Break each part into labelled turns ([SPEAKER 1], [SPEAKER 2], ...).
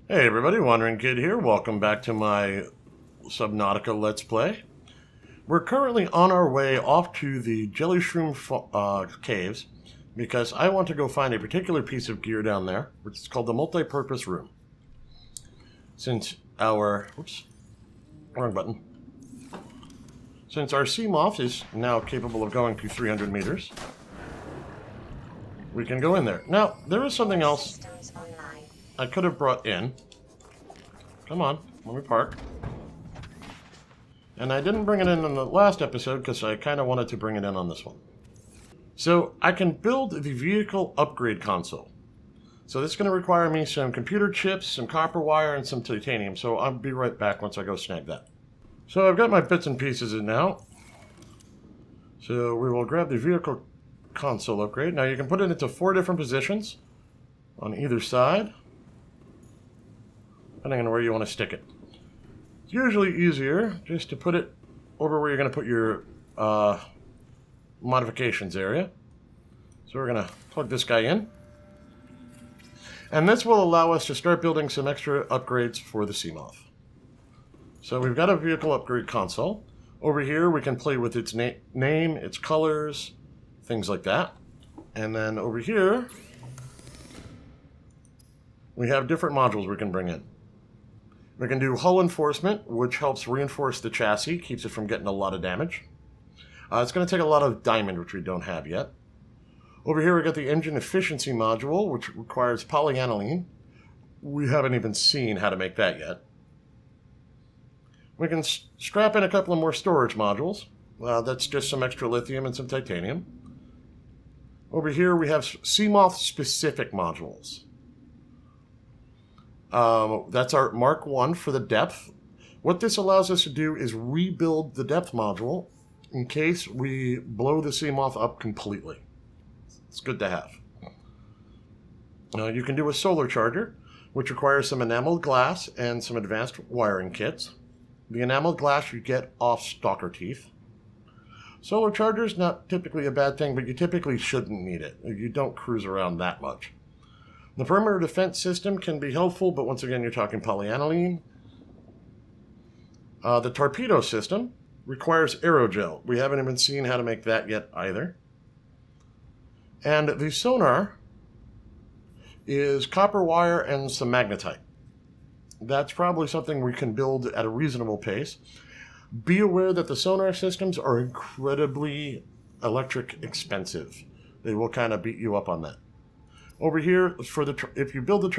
[SPEAKER 1] Hey everybody, Wandering Kid here. Welcome back to my SubNautica Let's Play. We're currently on our way off to the Jellyshroom Caves because I want to go find a particular piece of gear down there, which is called the Multipurpose Room. Since our... Oops. Wrong button. Since our Seamoth is now capable of going to 300 meters, we can go in there. Now, there is something else I could have brought in. Come on, let me park. And I didn't bring it in the last episode because I kind of wanted to bring it in on this one. So I can build the vehicle upgrade console. So this is going to require me some computer chips, some copper wire, and some titanium. So I'll be right back once I go snag that. So I've got my bits and pieces in now. So we will grab the vehicle console upgrade. Now you can put it into 4 different positions on either side, depending on where you want to stick it. It's usually easier just to put it over where you're going to put your modifications area. So we're going to plug this guy in. And this will allow us to start building some extra upgrades for the Seamoth. So we've got a vehicle upgrade console. Over here we can play with its name, its colors, things like that. And then over here we have different modules we can bring in. We can do hull enforcement, which helps reinforce the chassis, keeps it from getting a lot of damage. It's going to take a lot of diamond, which we don't have yet. Over here we got the engine efficiency module, which requires polyaniline. We haven't even seen how to make that yet. We can strap in a couple of more storage modules. That's just some extra lithium and some titanium. Over here we have Seamoth specific modules. That's our Mark 1 for the depth. What this allows us to do is rebuild the depth module in case we blow the Seamoth up completely. It's good to have. You can do a solar charger, which requires some enameled glass and some advanced wiring kits. The enameled glass you get off stalker teeth. Solar charger is not typically a bad thing, but you typically shouldn't need it. You don't cruise around that much. The perimeter defense system can be helpful, but once again, you're talking polyaniline. The torpedo system requires aerogel. We haven't even seen how to make that yet either. And the sonar is copper wire and some magnetite. That's probably something we can build at a reasonable pace. Be aware that the sonar systems are incredibly electric expensive. They will kind of beat you up on that. Over here, if you build the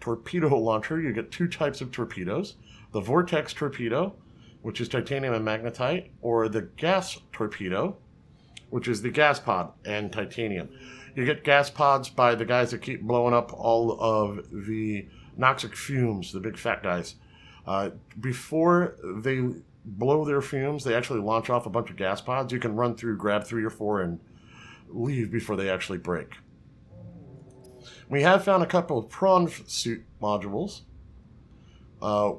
[SPEAKER 1] torpedo launcher, you get 2 types of torpedoes. The vortex torpedo, which is titanium and magnetite, or the gas torpedo, which is the gas pod and titanium. You get gas pods by the guys that keep blowing up all of the noxic fumes, the big fat guys. Before they blow their fumes, they actually launch off a bunch of gas pods. You can run through, grab 3 or 4, and leave before they actually break. We have found a couple of prawn suit modules.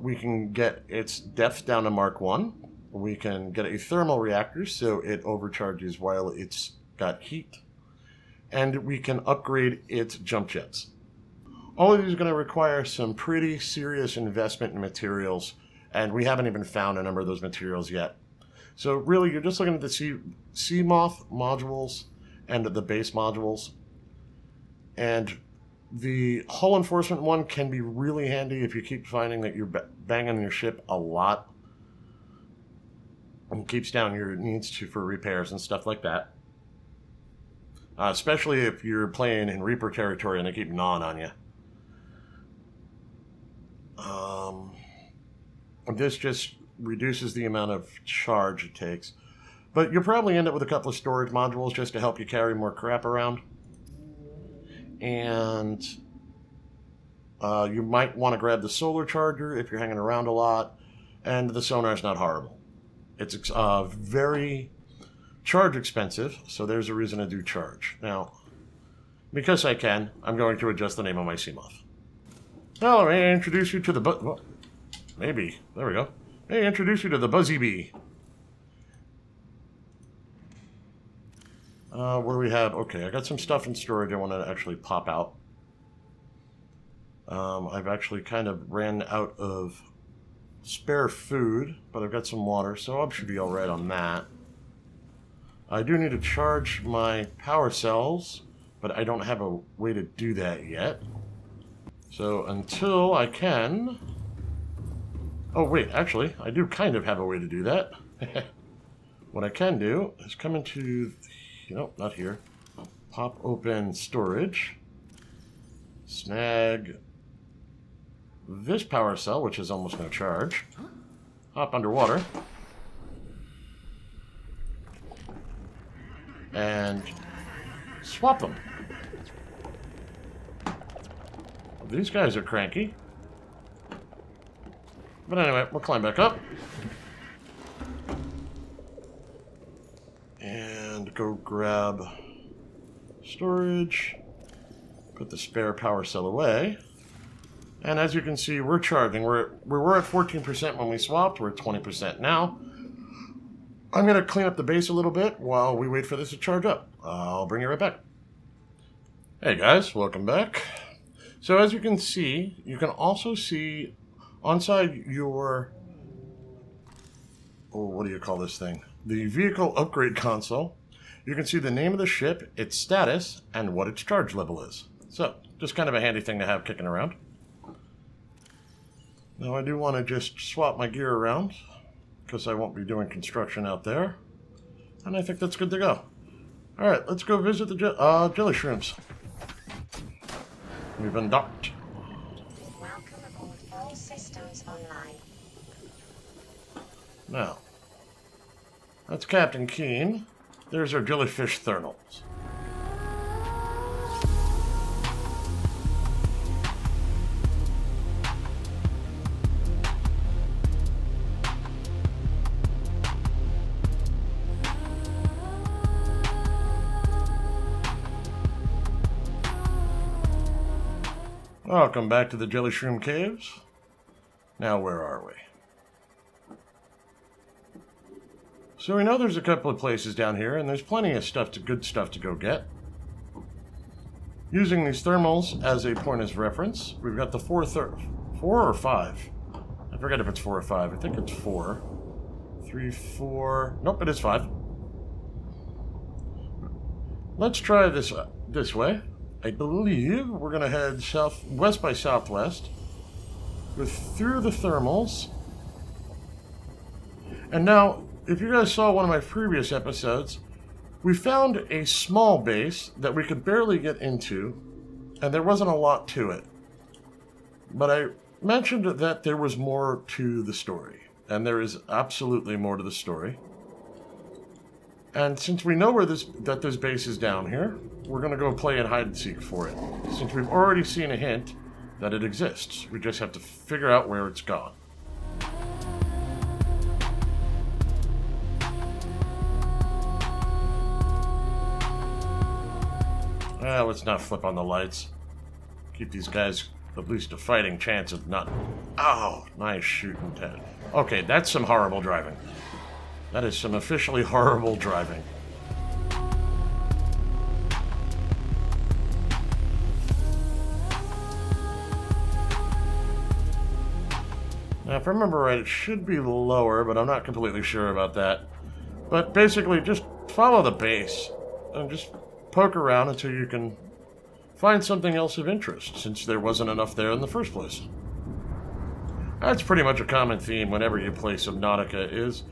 [SPEAKER 1] We can get its depth down to Mark 1. We can get a thermal reactor so it overcharges while it's got heat. And we can upgrade its jump jets. All of these are going to require some pretty serious investment in materials, and we haven't even found a number of those materials yet. So really, you're just looking at the Seamoth modules and the base modules. And the hull enforcement one can be really handy if you keep finding that you're banging your ship a lot. And keeps down your needs for repairs and stuff like that. Especially if you're playing in Reaper territory and they keep gnawing on you. This just reduces the amount of charge it takes. But you'll probably end up with a couple of storage modules just to help you carry more crap around. And you might want to grab the solar charger if you're hanging around a lot. And the sonar's not horrible. It's very charge expensive, so there's a reason to do charge. Now, because I can, I'm going to adjust the name of my Seamoth. Well, may I introduce you to the well, maybe. There we go. May I introduce you to the Buzzy Bee. What do we have? Okay, I got some stuff in storage I want to actually pop out. I've actually kind of ran out of spare food, but I've got some water, so I should be all right on that. I do need to charge my power cells, but I don't have a way to do that yet. So until I can... Oh wait, actually, I do kind of have a way to do that. What I can do is come into... Nope, not here. Pop open storage. Snag this power cell, which is almost no charge. Hop underwater. And swap them. These guys are cranky. But anyway, we'll climb back up. And go grab storage. Put the spare power cell away. And as you can see, we're charging. We were at 14% when we swapped. We're at 20% now. I'm going to clean up the base a little bit while we wait for this to charge up. I'll bring you right back. Hey guys, welcome back. So as you can also see onside your... Oh, what do you call this thing? The vehicle upgrade console. You can see the name of the ship, its status, and what its charge level is. So, just kind of a handy thing to have kicking around. Now I do want to just swap my gear around, because I won't be doing construction out there. And I think that's good to go. Alright, let's go visit the Jellyshrooms. We've been docked.
[SPEAKER 2] Welcome aboard, all systems online.
[SPEAKER 1] Now, that's Captain Keen. There's our jellyfish thermals. Welcome back to the Jellyshroom Caves. Now where are we? So we know there's a couple of places down here, and there's plenty of good stuff to go get. Using these thermals as a point of reference, we've got the 4 or 5. I forget if it's 4 or 5. I think it's 4. 3, 4... Nope, it is 5. Let's try this way. I believe we're going to head west by southwest, go through the thermals, and now, if you guys saw one of my previous episodes, we found a small base that we could barely get into, and there wasn't a lot to it. But I mentioned that there was more to the story, and there is absolutely more to the story. And since we know that there's bases down here, we're going to go play and hide and seek for it. Since we've already seen a hint that it exists, we just have to figure out where it's gone. Let's not flip on the lights. Keep these guys at least a fighting chance of not... Ow! Nice shooting, Ted. Okay, that's some horrible driving. That is some officially horrible driving. Now, if I remember right, it should be lower, but I'm not completely sure about that. But basically, just follow the base and just poke around until you can find something else of interest, since there wasn't enough there in the first place. That's pretty much a common theme whenever you play SubNautica, is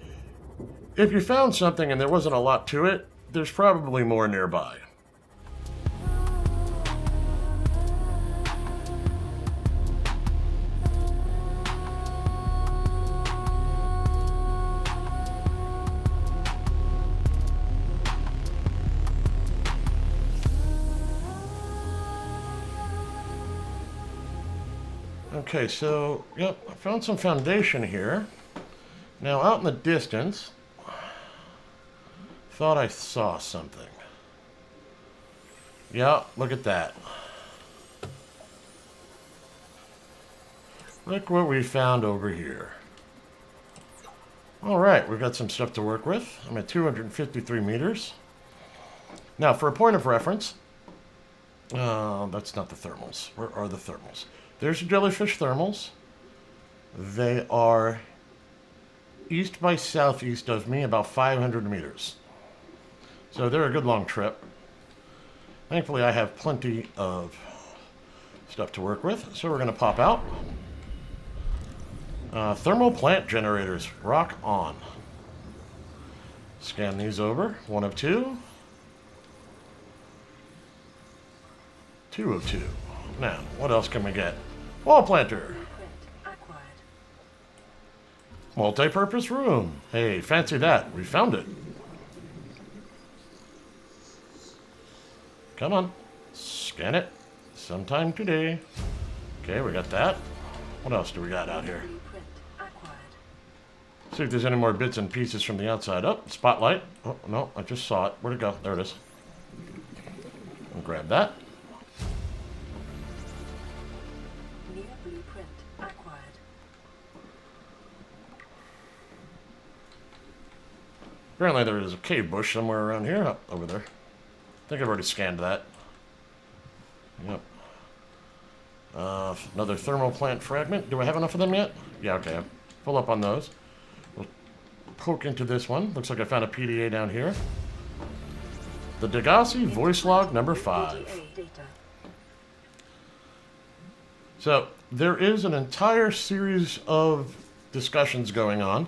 [SPEAKER 1] if you found something and there wasn't a lot to it, there's probably more nearby. Okay, so, yep, I found some foundation here. Now, out in the distance, thought I saw something. Yeah, look at that. Look what we found over here. Alright, we've got some stuff to work with. I'm at 253 meters. Now, for a point of reference, that's not the thermals. Where are the thermals? There's the jellyfish thermals. They are east by southeast of me, about 500 meters. So they're a good long trip. Thankfully, I have plenty of stuff to work with, so we're going to pop out. Thermal plant generators, rock on. Scan these over, 1 of 2. 2 of 2. Now, what else can we get? Wall planter. Multipurpose room. Hey, fancy that. We found it. Come on. Scan it. Sometime today. Okay, we got that. What else do we got out here? See if there's any more bits and pieces from the outside. Oh, spotlight. Oh, no, I just saw it. Where'd it go? There it is. I'll grab that. Apparently there is a cave bush somewhere around here. Oh, over there. I think I've already scanned that. Yep. Another thermal plant fragment. Do I have enough of them yet? Yeah, okay. I'm full up on those. We'll poke into this one. Looks like I found a PDA down here. The Degasi voice log number 5. So, there is an entire series of discussions going on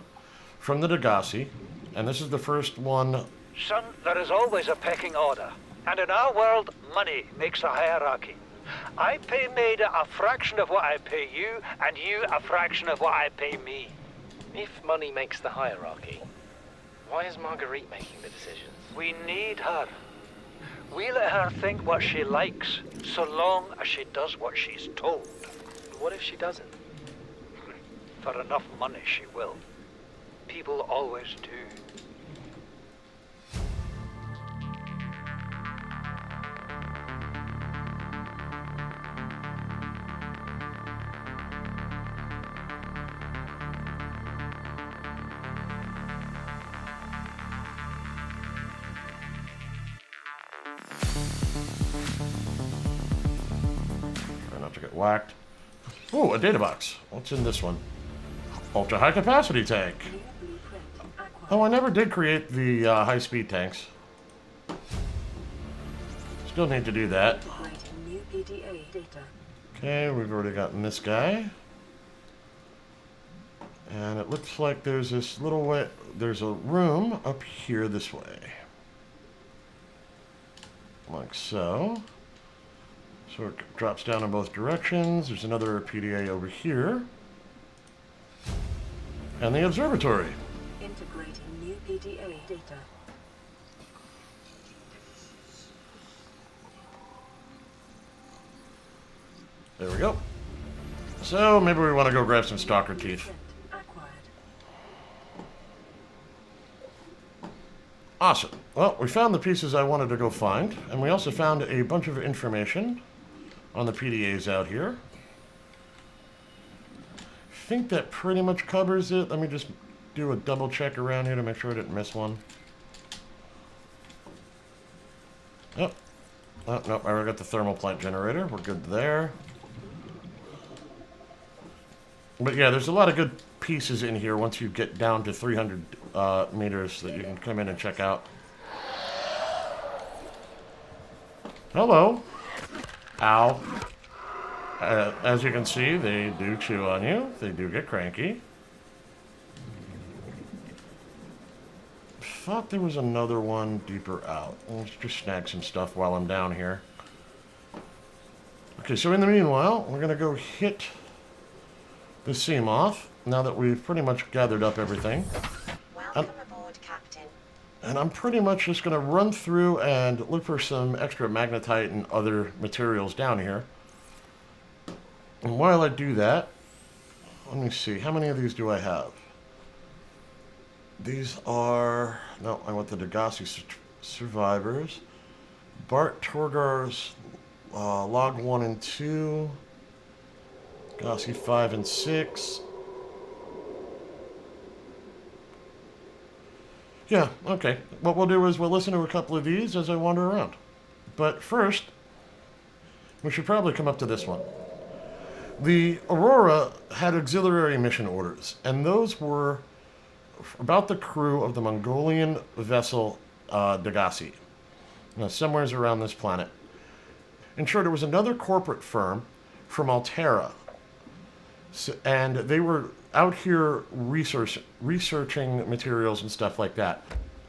[SPEAKER 1] from the Degasi. And this is the first one.
[SPEAKER 3] Son, there is always a pecking order. And in our world, money makes a hierarchy. I pay Maida a fraction of what I pay you, and you a fraction of what I pay me.
[SPEAKER 4] If money makes the hierarchy, why is Marguerite making the decisions?
[SPEAKER 3] We need her. We let her think what she likes, so long as she does what she's told.
[SPEAKER 4] What if she doesn't?
[SPEAKER 3] For enough money, she will. People always do.
[SPEAKER 1] Try not to get whacked. Ooh, a data box. What's in this one? Ultra high capacity tank. Oh, I never did create the high-speed tanks. Still need to do that. Okay, we've already gotten this guy. And it looks like there's this little way... There's a room up here this way. Like so. So it drops down in both directions. There's another PDA over here. And the observatory.
[SPEAKER 2] Integrating new PDA data.
[SPEAKER 1] There we go. So maybe we want to go grab some stalker teeth. Awesome. Well, we found the pieces I wanted to go find, and we also found a bunch of information on the PDAs out here. I think that pretty much covers it. Let me just do a double check around here to make sure I didn't miss one. Oh, no, I already got the thermal plant generator. We're good there. But yeah, there's a lot of good pieces in here once you get down to 300 meters that you can come in and check out. Hello. Ow. As you can see, they do chew on you. They do get cranky. Thought there was another one deeper out. Let's just snag some stuff while I'm down here. Okay, so in the meanwhile, we're going to go hit the seam off, now that we've pretty much gathered up everything.
[SPEAKER 2] Welcome aboard, Captain.
[SPEAKER 1] And I'm pretty much just going to run through and look for some extra magnetite and other materials down here. And while I do that, let me see, how many of these do I have? These are, no, I want the Degasi survivors. Bart Torgar's log 1 and 2. Degasi 5 and 6. Yeah, okay. What we'll do is we'll listen to a couple of these as I wander around. But first, we should probably come up to this one. The Aurora had auxiliary mission orders, and those were about the crew of the Mongolian vessel Degasi, somewhere around this planet. In short, there was another corporate firm from Altera, and they were out here researching materials and stuff like that.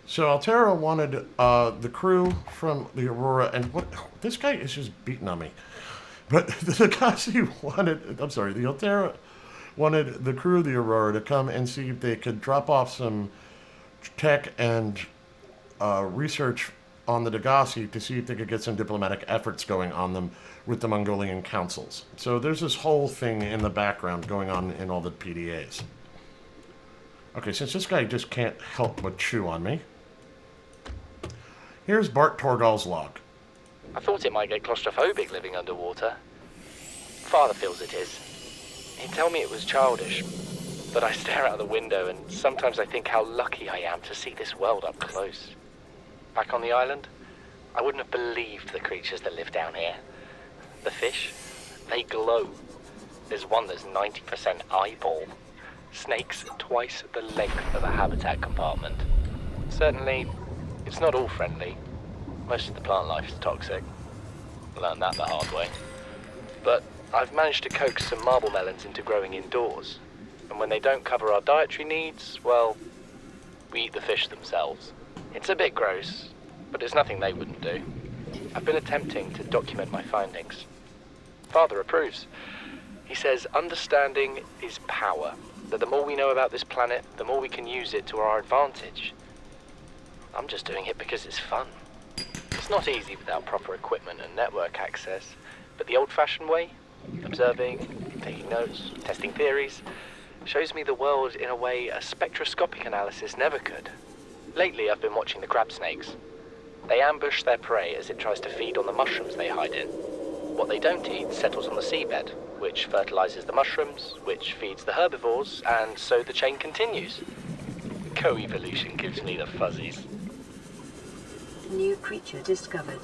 [SPEAKER 1] So Altera wanted the crew from the Aurora, and this guy is just beating on me. But the Degasi the Altera wanted the crew of the Aurora to come and see if they could drop off some tech and research on the Degasi to see if they could get some diplomatic efforts going on them with the Mongolian councils. So there's this whole thing in the background going on in all the PDAs. Okay, since this guy just can't help but chew on me, here's Bart Torgal's log.
[SPEAKER 4] I thought it might get claustrophobic living underwater. Father feels it is. He'd tell me it was childish, but I stare out the window and sometimes I think how lucky I am to see this world up close. Back on the island, I wouldn't have believed the creatures that live down here. The fish, they glow. There's one that's 90% eyeball. Snakes twice the length of a habitat compartment. Certainly, it's not all friendly. Most of the plant life is toxic. Learned that the hard way. But I've managed to coax some marble melons into growing indoors. And when they don't cover our dietary needs, well, we eat the fish themselves. It's a bit gross, but it's nothing they wouldn't do. I've been attempting to document my findings. Father approves. He says understanding is power. That the more we know about this planet, the more we can use it to our advantage. I'm just doing it because it's fun. It's not easy without proper equipment and network access, but the old-fashioned way, observing, taking notes, testing theories, shows me the world in a way a spectroscopic analysis never could. Lately, I've been watching the crab snakes. They ambush their prey as it tries to feed on the mushrooms they hide in. What they don't eat settles on the seabed, which fertilizes the mushrooms, which feeds the herbivores, and so the chain continues. Co-evolution gives me the fuzzies.
[SPEAKER 2] New creature discovered.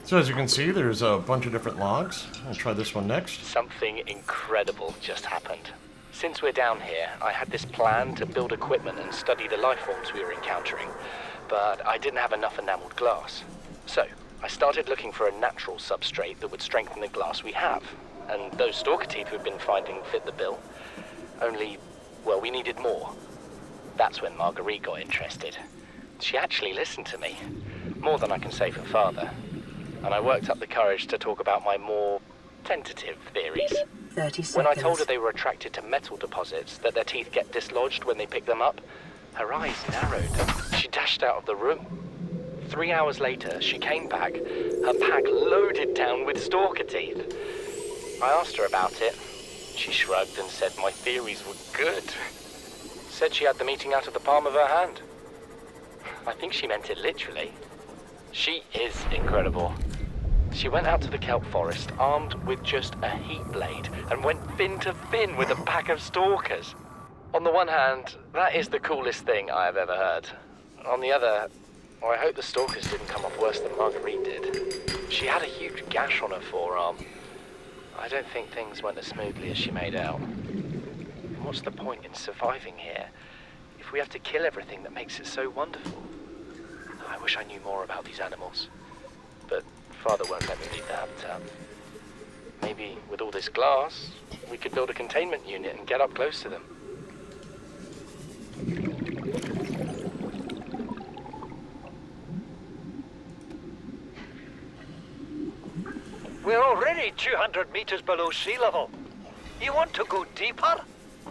[SPEAKER 1] So as you can see, there's a bunch of different logs. I'll try this one next.
[SPEAKER 4] Something incredible just happened. Since we're down here, I had this plan to build equipment and study the life forms we were encountering, but I didn't have enough enameled glass. So, I started looking for a natural substrate that would strengthen the glass we have, and those stalker teeth we've been finding fit the bill. Only, well, we needed more. That's when Marguerite got interested. She actually listened to me, more than I can say for Father, and I worked up the courage to talk about my more tentative theories.
[SPEAKER 2] 30 seconds.
[SPEAKER 4] When I told her they were attracted to metal deposits, that their teeth get dislodged when they pick them up, her eyes narrowed. She dashed out of the room. 3 hours later, she came back, her pack loaded down with stalker teeth. I asked her about it. She shrugged and said my theories were good. Said she had the meeting out of the palm of her hand. I think she meant it literally. She is incredible. She went out to the kelp forest armed with just a heat blade and went fin to fin with a pack of stalkers. On the one hand, that is the coolest thing I have ever heard. On the other, I hope the stalkers didn't come off worse than Marguerite did. She had a huge gash on her forearm. I don't think things went as smoothly as she made out. And what's the point in surviving here if we have to kill everything that makes it so wonderful? I wish I knew more about these animals, but Father won't let me leave the habitat. Maybe with all this glass, we could build a containment unit and get up close to them.
[SPEAKER 3] We're already 200 meters below sea level. You want to go deeper?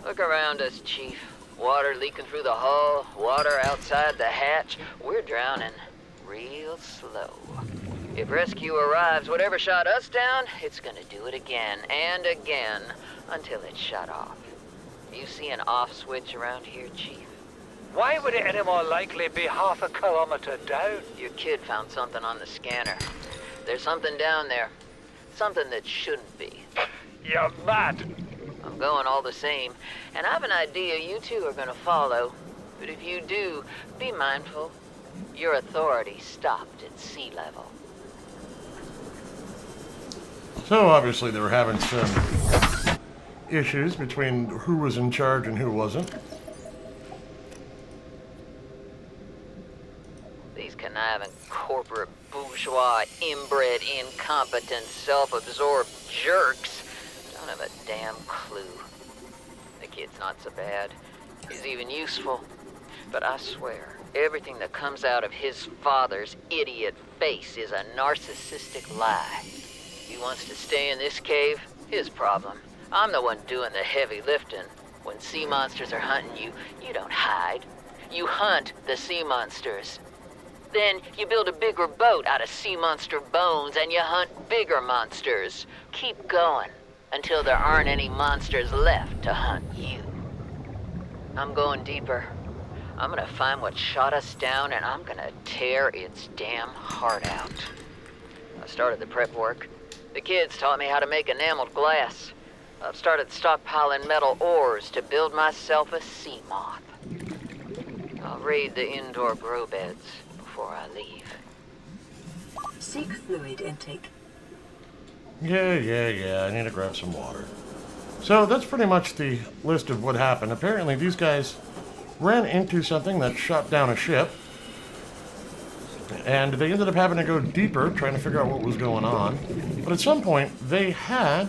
[SPEAKER 5] Look around us, Chief. Water leaking through the hull, water outside the hatch. We're drowning real slow. If rescue arrives, whatever shot us down, it's gonna do it again and again until it's shut off. You see an off switch around here, Chief?
[SPEAKER 3] Why would it any more likely be half a kilometer down?
[SPEAKER 5] Your kid found something on the scanner. There's something down there. Something that shouldn't be.
[SPEAKER 3] You're mad.
[SPEAKER 5] I'm going all the same, and I have an idea you two are gonna follow. But if you do, be mindful. Your authority stopped at sea level.
[SPEAKER 1] So obviously they were having some issues between who was in charge and who wasn't.
[SPEAKER 5] These conniving corporate bourgeois, inbred, incompetent, self-absorbed jerks don't have a damn clue. The kid's not so bad. He's even useful. But I swear, everything that comes out of his father's idiot face is a narcissistic lie. He wants to stay in this cave, his problem. I'm the one doing the heavy lifting. When sea monsters are hunting you, you don't hide. You hunt the sea monsters. Then you build a bigger boat out of sea monster bones and you hunt bigger monsters. Keep going until there aren't any monsters left to hunt you. I'm going deeper. I'm gonna find what shot us down and I'm gonna tear its damn heart out. I started the prep work. The kids taught me how to make enameled glass. I've started stockpiling metal ores to build myself a sea moth. I'll raid the indoor grow beds before I leave.
[SPEAKER 2] Seek fluid intake.
[SPEAKER 1] Yeah. I need to grab some water. So that's pretty much the list of what happened. Apparently these guys ran into something that shot down a ship. And they ended up having to go deeper, trying to figure out what was going on. But at some point, they had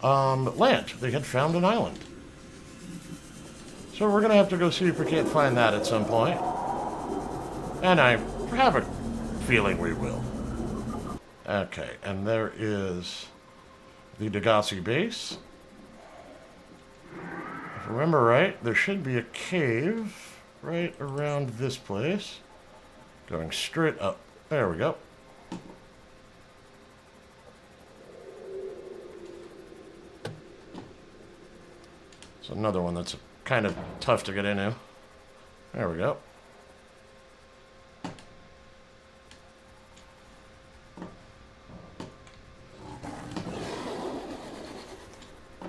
[SPEAKER 1] land. They had found an island. So we're going to have to go see if we can't find that at some point. And I have a feeling we will. Okay, and there is the Degasi base. If I remember right, there should be a cave right around this place. Going straight up. There we go. It's another one that's kind of tough to get into. There we go.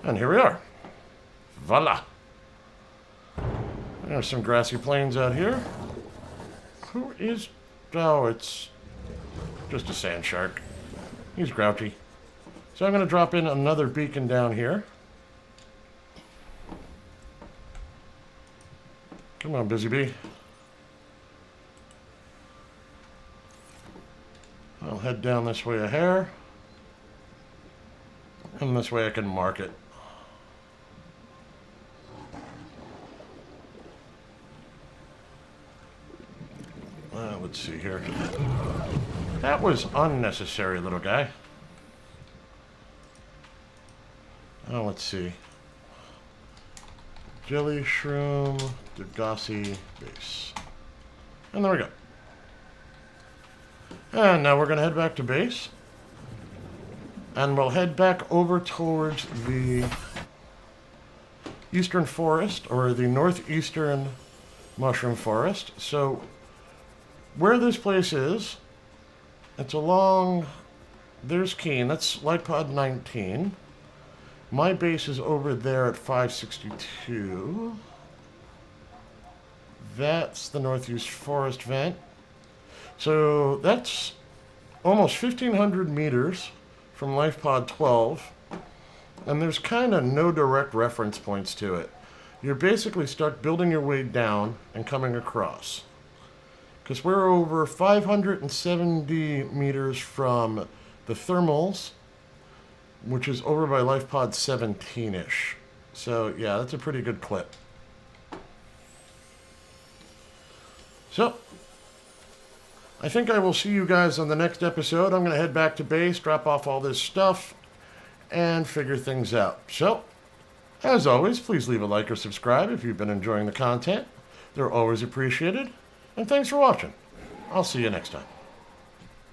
[SPEAKER 1] And here we are. Voila. There's some grassy plains out here. Who is... Oh, it's just a sand shark. He's grouchy. So I'm going to drop in another beacon down here. Come on, Busy Bee. I'll head down this way a hair. And this way I can mark it. Let's see here. That was unnecessary, little guy. Oh, let's see. Jellyshroom Degasi base. And there we go. And now we're going to head back to base. And we'll head back over towards the eastern forest, or the northeastern mushroom forest. So where this place is, it's along, there's Keene, that's light pod 19. My base is over there at 562. That's the northeast forest vent. So that's almost 1,500 meters from life pod 12. And there's kind of no direct reference points to it. You're basically stuck building your way down and coming across. Because we're over 570 meters from the thermals, which is over by life pod 17-ish. So, yeah, that's a pretty good clip. So, I think I will see you guys on the next episode. I'm going to head back to base, drop off all this stuff, and figure things out. So, as always, please leave a like or subscribe if you've been enjoying the content. They're always appreciated. And thanks for watching. I'll see you next time.